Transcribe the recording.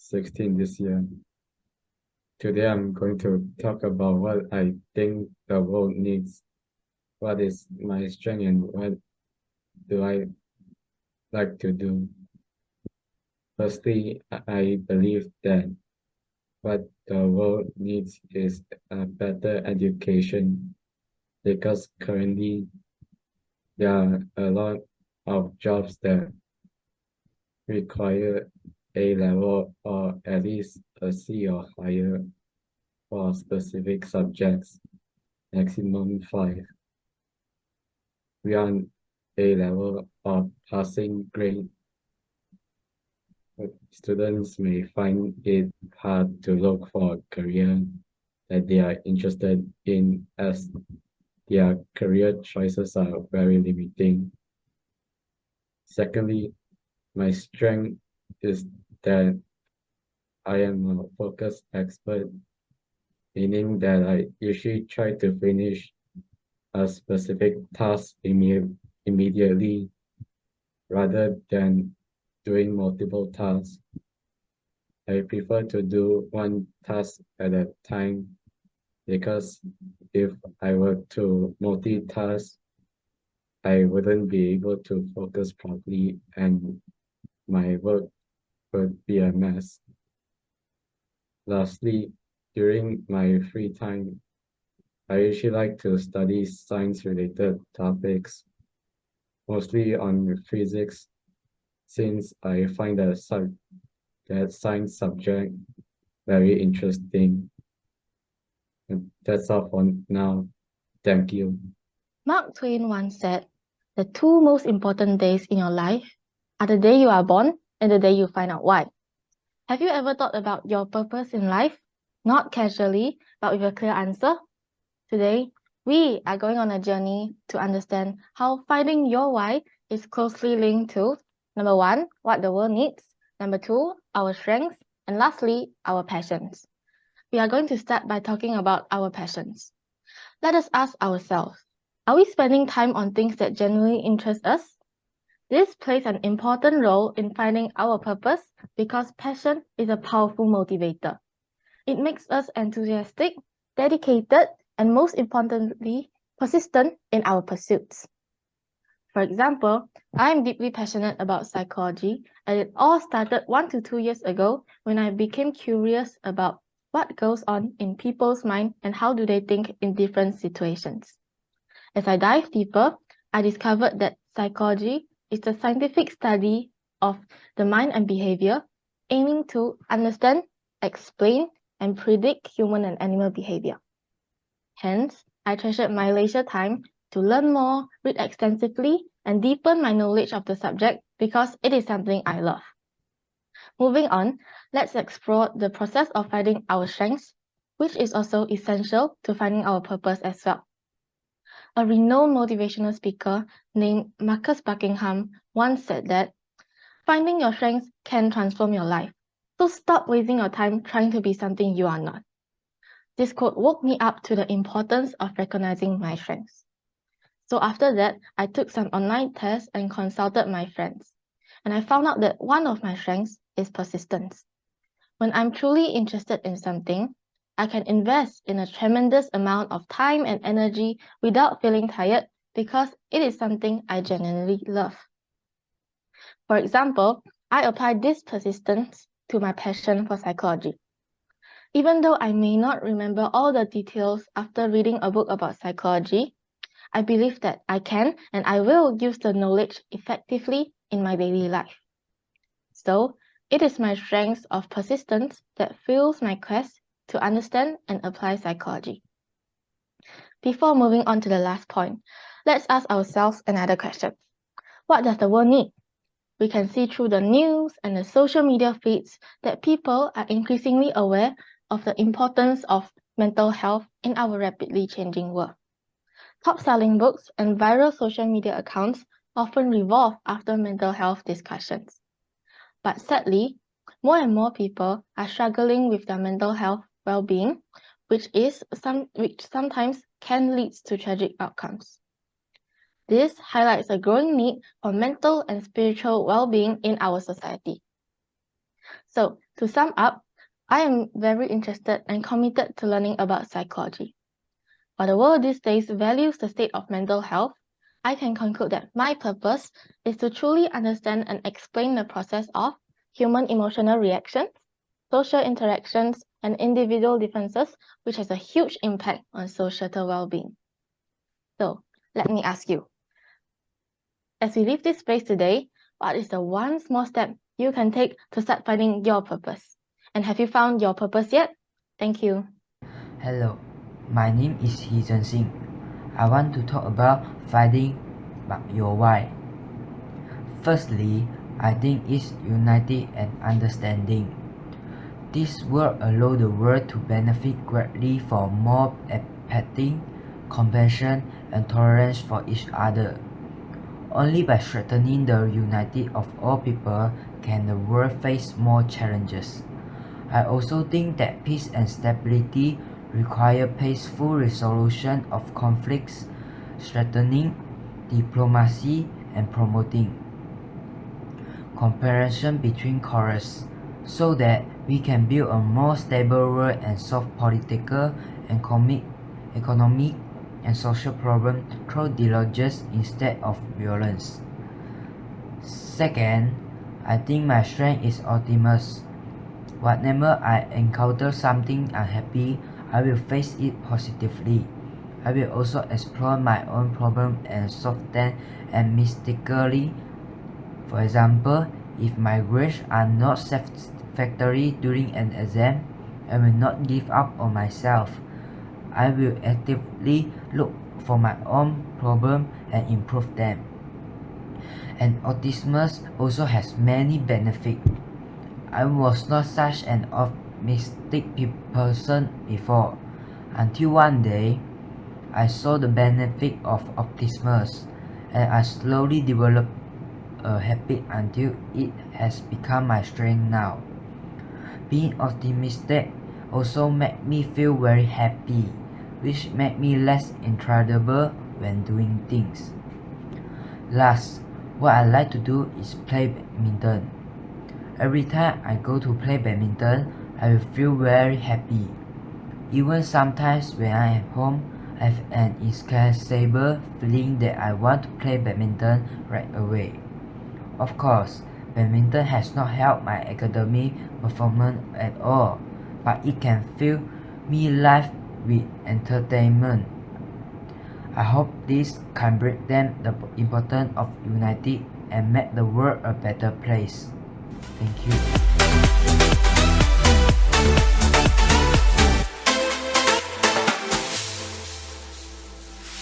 16 this year. Today I'm going to talk about what I think the world needs, what is my strength, and what do I like to do. Firstly, I believe that what the world needs is a better education, because currently there are a lot of jobs that require A level or at least a C or higher for specific subjects, maximum 5. Beyond A level or passing grade, students may find it hard to look for a career that they are interested in, as their career choices are very limiting. Secondly, my strength is that I am a focused expert, meaning that I usually try to finish a specific task immediately rather than doing multiple tasks. I prefer to do one task at a time, because if I were to multitask, I wouldn't be able to focus properly and my work would be a mess. Lastly, during my free time, I usually like to study science-related topics, mostly on physics, since I find that science subject very interesting. And that's all for now. Thank you. Mark Twain once said, "The two most important days in your life are the day you are born and the day you find out why." Have you ever thought about your purpose in life? Not casually, but with a clear answer? Today, we are going on a journey to understand how finding your why is closely linked to number 1, what the world needs, number 2, our strengths, and lastly, our passions. We are going to start by talking about our passions. Let us ask ourselves, are we spending time on things that genuinely interest us? This plays an important role in finding our purpose because passion is a powerful motivator. It makes us enthusiastic, dedicated, and most importantly, persistent in our pursuits. For example, I am deeply passionate about psychology, and it all started 1 to 2 years ago when I became curious about what goes on in people's mind and how do they think in different situations. As I dive deeper, I discovered that psychology is the scientific study of the mind and behavior, aiming to understand, explain, and predict human and animal behavior. Hence, I treasured my leisure time to learn more, read extensively, and deepen my knowledge of the subject because it is something I love. Moving on, let's explore the process of finding our strengths, which is also essential to finding our purpose as well. A renowned motivational speaker named Marcus Buckingham once said that finding your strengths can transform your life. So stop wasting your time trying to be something you are not. This quote woke me up to the importance of recognizing my strengths. So after that, I took some online tests and consulted my friends. And I found out that one of my strengths is persistence. When I'm truly interested in something, I can invest in a tremendous amount of time and energy without feeling tired because it is something I genuinely love. For example, I applied this persistence to my passion for psychology. Even though I may not remember all the details after reading a book about psychology, I believe that I can and I will use the knowledge effectively in my daily life. So, it is my strength of persistence that fuels my quest to understand and apply psychology. Before moving on to the last point, let's ask ourselves another question. What does the world need? We can see through the news and the social media feeds that people are increasingly aware of the importance of mental health in our rapidly changing world. Top-selling books and viral social media accounts often revolve after mental health discussions. But sadly, more and more people are struggling with their mental health well-being, which sometimes can lead to tragic outcomes. This highlights a growing need for mental and spiritual well-being in our society. So, To sum up, I am very interested and committed to learning about psychology. While the world these days values the state of mental health, I can conclude that my purpose is to truly understand and explain the process of human emotional reactions, social interactions, and individual differences, which has a huge impact on societal well-being. So, let me ask you, as we leave this space today, what is the one small step you can take to start finding your purpose? And have you found your purpose yet? Thank you. Hello, my name is Zheng Xin. I want to talk about finding your why. Firstly, I think it's unity and understanding. This will allow the world to benefit greatly from more empathy, compassion, and tolerance for each other. Only by strengthening the unity of all people can the world face more challenges. I also think that peace and stability require peaceful resolution of conflicts, strengthening diplomacy, and promoting cooperation between countries, so that we can build a more stable world and solve political, economic, and social problems through dialogue instead of violence. Second, I think my strength is optimism. Whenever I encounter something unhappy, I will face it positively. I will also explore my own problem and solve them mystically. For example, if my grades are not satisfactory during an exam, I will not give up on myself. I will actively look for my own problem and improve them. And optimism also has many benefits. I was not such an optimistic person before, until one day I saw the benefit of optimism, and I slowly developed a habit until it has become my strength now. Being optimistic also made me feel very happy, which made me less irritable when doing things. Last, what I like to do is play badminton. Every time I go to play badminton, I will feel very happy. Even sometimes when I am home, I have an insatiable feeling that I want to play badminton right away. Of course, badminton has not helped my academic performance at all, but it can fill me life with entertainment. I hope this can bring them the importance of unity and make the world a better place. Thank you.